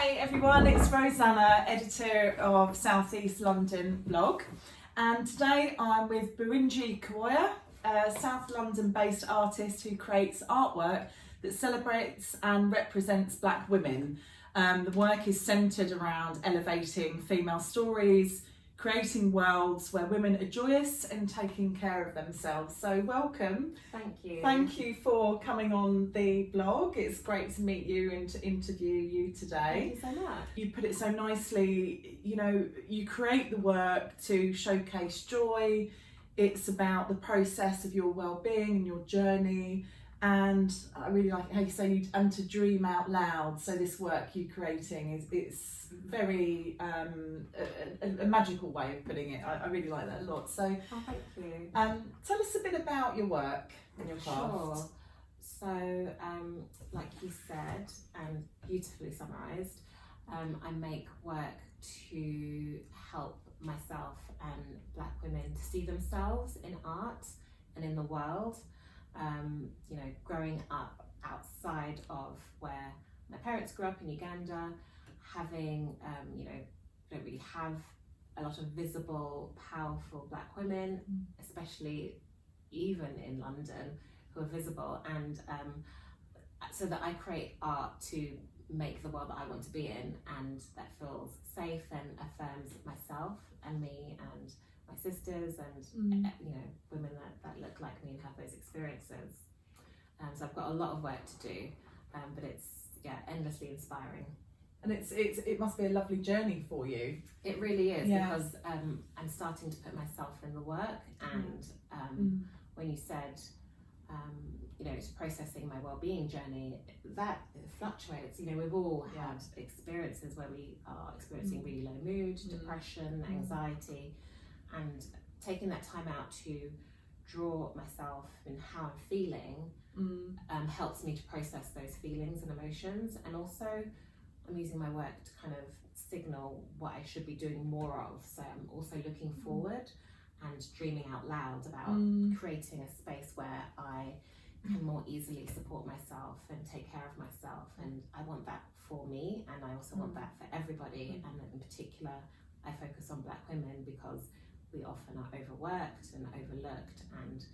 Hi everyone, it's Rosanna, editor of South East London blog, and today I'm with Birungi Kawooya, a South London based artist who creates artwork that celebrates and represents Black women. The work is centred around elevating female stories, creating worlds where women are joyous and taking care of themselves. So welcome. Thank you. Thank you for coming on the blog. It's great to meet you and to interview you today. Thank you so much. You put it so nicely, you know, you create the work to showcase joy. It's about the process of your well-being and your journey. And I really like how you say and to dream out loud. So this work you're creating it's very a magical way of putting it. I really like that a lot. So thank you. Tell us a bit about your work and your craft. Sure. So like you said and beautifully summarised, I make work to help myself and Black women to see themselves in art and in the world. You know, growing up outside of where my parents grew up in Uganda, having, you know, don't really have a lot of visible, powerful Black women, especially even in London, who are visible, and so that I create art to make the world that I want to be in, and that feels safe and affirms myself and me and my sisters and you know, women that look like me and have those experiences. So I've got a lot of work to do, but it's endlessly inspiring. And it must be a lovely journey for you. It really is, because I'm starting to put myself in the work, and when you said you know, it's processing my well-being journey, that fluctuates. You know, we've all had experiences where we are experiencing really low mood, depression, anxiety. And taking that time out to draw myself in how I'm feeling helps me to process those feelings and emotions. And also I'm using my work to kind of signal what I should be doing more of. So I'm also looking forward and dreaming out loud about creating a space where I can more easily support myself and take care of myself. And I want that for me, and I also want that for everybody. And in particular, I focus on Black women because we often are overworked and overlooked, and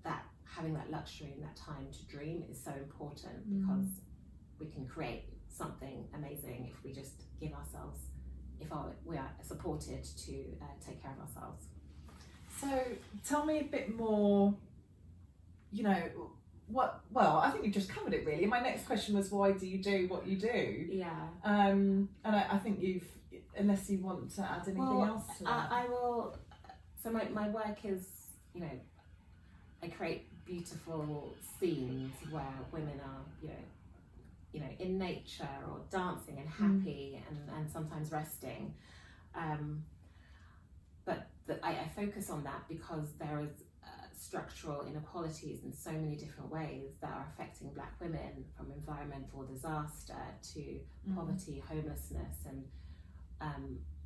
that having that luxury and that time to dream is so important, because we can create something amazing if we just give ourselves, we are supported to take care of ourselves. So tell me a bit more, you know, I think you just covered it really. My next question was, why do you do what you do? Yeah. And I think you've, unless you want to add anything else to that. I will. So my work is, you know, I create beautiful scenes where women are, you know, in nature or dancing and happy and sometimes resting. But I focus on that because there is structural inequalities in so many different ways that are affecting Black women, from environmental disaster to poverty, homelessness, and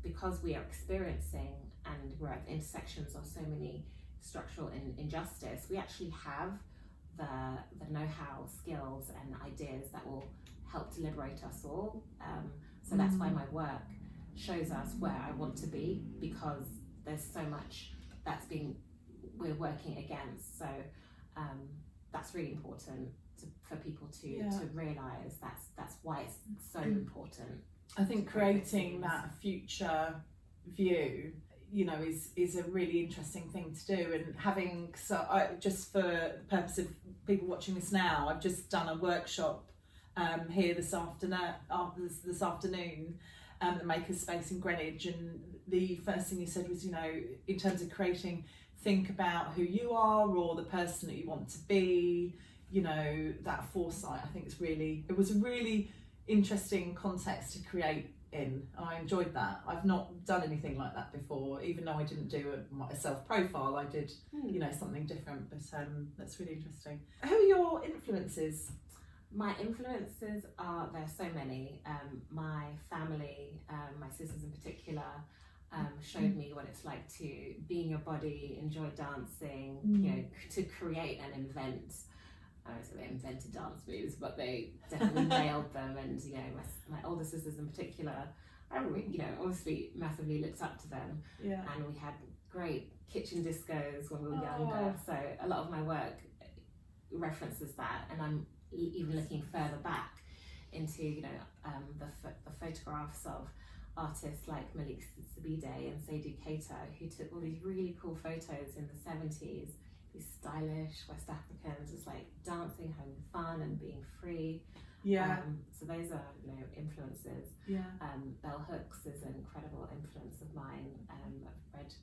because we are experiencing and we're at the intersections of so many structural injustice, we actually have the know-how, skills and ideas that will help to liberate us all. So that's why my work shows us where I want to be, because there's so much we're working against. So that's really important for people to realise. That's why it's so important. I think creating that future view, you know, is a really interesting thing to do. And having, just for the purpose of people watching this now, I've just done a workshop here this afternoon at the Makers Space in Greenwich, and the first thing you said was, you know, in terms of creating, think about who you are or the person that you want to be, you know, that foresight. I think it was a really interesting context to create in. I enjoyed that. I've not done anything like that before, even though I didn't do a self-profile. I did, you know, something different, but that's really interesting. Who are your influences? My influences are, there are so many. My family, my sisters in particular, showed me what it's like to be in your body, enjoy dancing, you know, to create and invent. I don't say they invented dance moves, but they definitely nailed them. And you know, my older sisters in particular, I you know, obviously massively looked up to them. Yeah. And we had great kitchen discos when we were younger. So a lot of my work references that, and I'm even looking further back into, you know, the photographs of artists like Malik Sabide and Seydou Keita, who took all these really cool photos in the 70s. These stylish West Africans, just like dancing, having fun and being free. Yeah. So those are, you know, influences. Yeah. Bell Hooks is an incredible influence of mine. I've read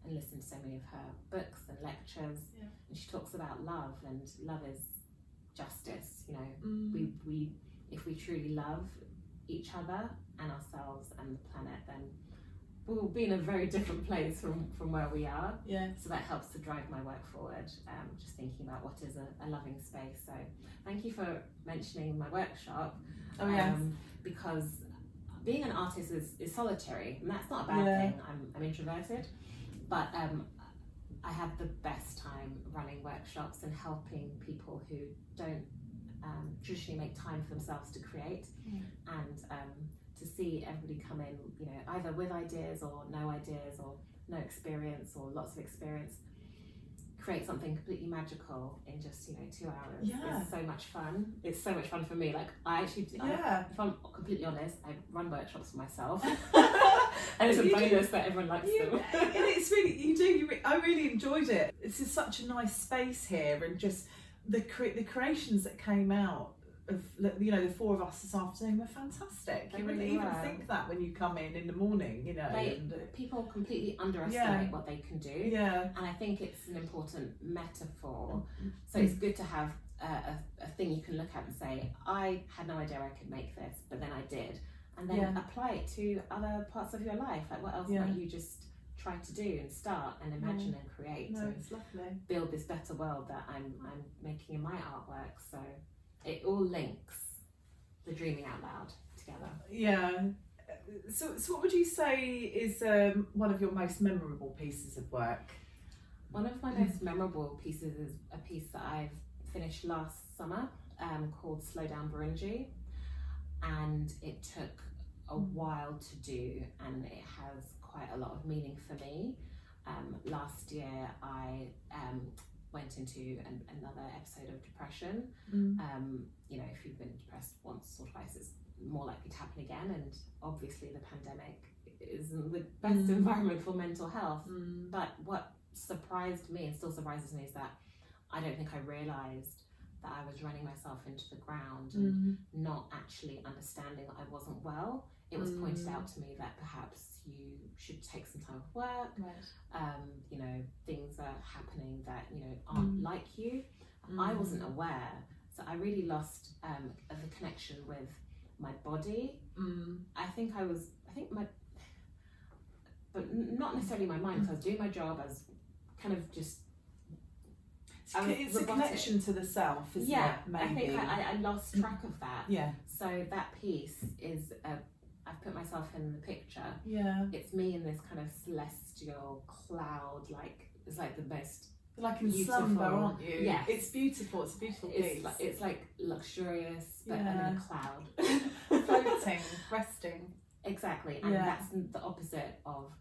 and listened to so many of her books and lectures. Yeah. And she talks about love, and love is justice. You know, we if we truly love each other and ourselves and the planet, then we'll be in a very different place from where we are. Yeah. So that helps to drive my work forward. Just thinking about what is a loving space. So thank you for mentioning my workshop. Oh yes. Because being an artist is solitary, and that's not a bad thing. I'm introverted, but I have the best time running workshops and helping people who don't traditionally make time for themselves to create, and to see everybody come in, you know, either with ideas or no experience or lots of experience, create something completely magical in just, you know, 2 hours. Yeah. It's so much fun. It's so much fun for me. Like I actually, if I'm completely honest, I run workshops for myself, and it's a bonus that everyone likes them. And it's really, I really enjoyed it. This is such a nice space here, and just the creations that came out of, you know, the four of us this afternoon were fantastic. You wouldn't even think that when you come in the morning, you know. People completely underestimate what they can do. Yeah. And I think it's an important metaphor. So it's good to have a thing you can look at and say, I had no idea I could make this, but then I did. And then apply it to other parts of your life. Like what else might you just try to do and start and imagine and create. No, and it's lovely. build this better world that I'm making in my artwork. So it all links the dreaming out loud together. Yeah. So what would you say is one of your most memorable pieces of work? One of my most memorable pieces is a piece that I've finished last summer called Slow Down Birungi, and it took a while to do, and it has quite a lot of meaning for me. Last year I went into another episode of depression. You know, if you've been depressed once or twice, it's more likely to happen again, and obviously the pandemic isn't the best environment for mental health. But what surprised me and still surprises me is that I don't think I realised that I was running myself into the ground and not actually understanding that I wasn't well. It was pointed out to me that perhaps you should take some time off work. You know, things are happening that, you know, aren't like you. I wasn't aware, so I really lost the connection with my body. But not necessarily my mind, because I was doing my job as kind of just. It's a connection to the self, isn't it? Maybe. I think I lost track of that. Yeah. So that piece is, I've put myself in the picture. Yeah. It's me in this kind of celestial cloud, like, it's like the most. Like in slumber, aren't you? Yeah. It's beautiful. It's a beautiful piece. It's like luxurious, but in a cloud. Floating, resting. Exactly. And that's the opposite of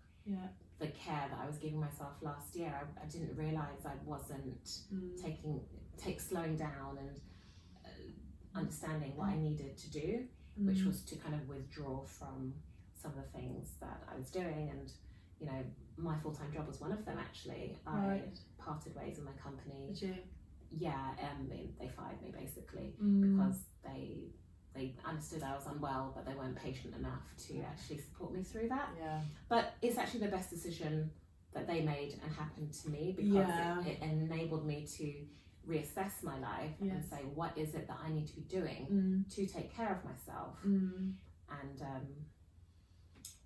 the care that I was giving myself last year. I didn't realise I wasn't slowing down and understanding what I needed to do, which was to kind of withdraw from some of the things that I was doing. And, you know, my full-time job was one of them, actually. I parted ways with my company. Did you? Yeah, they fired me basically because they understood I was unwell, but they weren't patient enough to actually support me through that. Yeah. But it's actually the best decision that they made and happened to me, because it enabled me to reassess my life and say, what is it that I need to be doing to take care of myself? And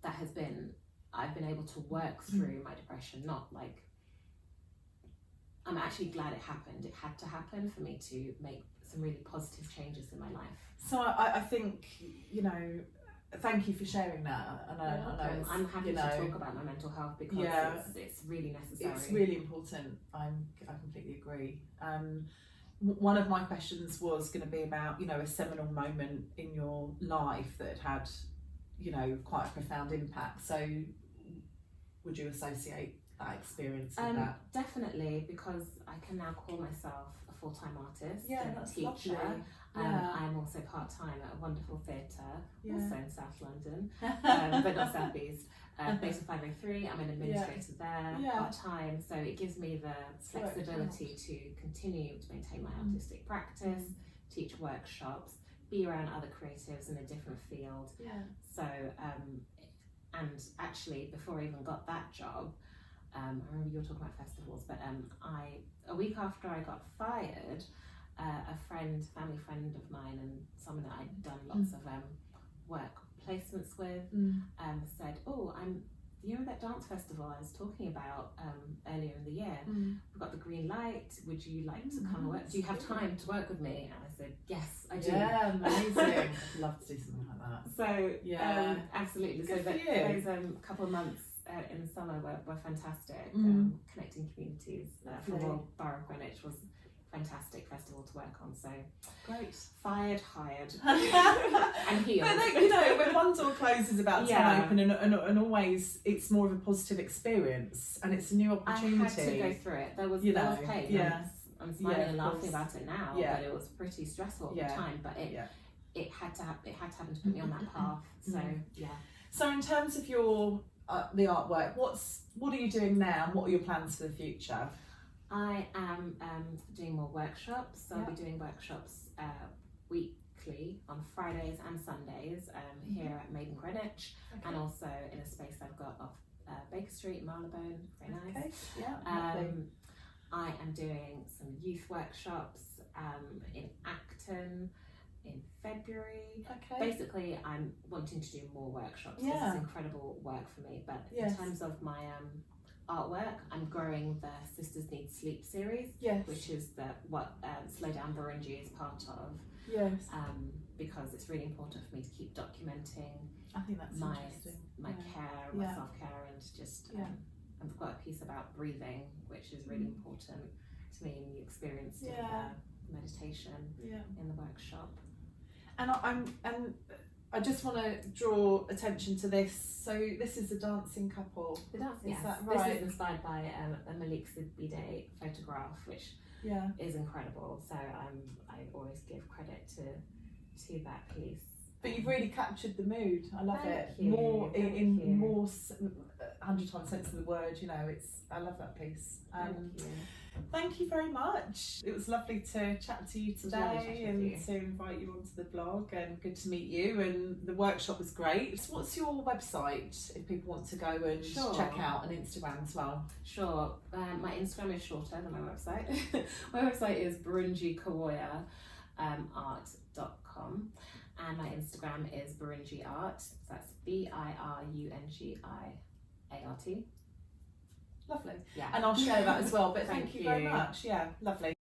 that has been, I've been able to work through my depression, not like, I'm actually glad it happened. It had to happen for me to make some really positive changes in my life. So I think, you know, thank you for sharing that. And I know I'm happy to talk about my mental health, because it's really necessary. It's really important. I completely agree. one of my questions was going to be about, you know, a seminal moment in your life that had, you know, quite a profound impact. So would you associate that experience with that? Definitely, because I can now call myself a full-time artist and that's teacher. lovely. I'm also part-time at a wonderful theatre, also in South London, but not South East. Beta 503, I'm an administrator there, part-time, so it gives me the flexibility to continue to maintain my artistic practice, teach workshops, be around other creatives in a different field. So, and actually, before I even got that job, I remember you were talking about festivals, but a week after I got fired, a family friend of mine and someone that I'd done lots of work placements with, said, "Oh, you know that dance festival I was talking about earlier in the year? We've got the green light. Would you like to come and work? Do you have time to work with me?" And I said, "Yes, I do." Yeah, amazing. I'd love to do something like that. So absolutely. Good So for you. those couple of months in the summer were fantastic. Connecting communities from all Borough of Greenwich was fantastic festival to work on. So great. Fired, hired, and healed. But then, you know, when one door closes about to open, and always it's more of a positive experience, and it's a new opportunity. I had to go through it. There was pain. I'm smiling and laughing about it now, but it was pretty stressful at the time. But it had to happen to put me on that path. So So in terms of your the artwork, what are you doing now, and what are your plans for the future? I am doing more workshops, so I'll be doing workshops weekly on Fridays and Sundays here at Maiden Greenwich, and also in a space I've got off Baker Street in Marylebone, very nice. I am doing some youth workshops in Acton in February. Basically, I'm wanting to do more workshops. This is incredible work for me, but in terms of my artwork, I'm growing the Sisters Need Sleep series, which is what Slow Down Burungi is part of. Because it's really important for me to keep documenting I think that's my care, my self-care, and just I've got a piece about breathing, which is really important to me, and you experienced in the meditation in the workshop. And I just want to draw attention to this. So this is a dancing couple. The dancing, is that right? This is inspired by a Malik Sidbide photograph, which is incredible. So I always give credit to that piece. But you've really captured the mood. I love it. You. More in more 100 times sense of the word. You know, I love that piece. Thank you very much. It was lovely to chat to you today and to invite you onto the blog, and good to meet you, and the workshop was great. So what's your website if people want to go and check out, and Instagram as well? Sure. My Instagram is shorter than my website. My website is Birungi Kawooya art.com, and my Instagram is Birungi Art. So that's BIRUNGIART. Lovely. Yeah. And I'll share that as well. But thank you very much. Yeah, lovely.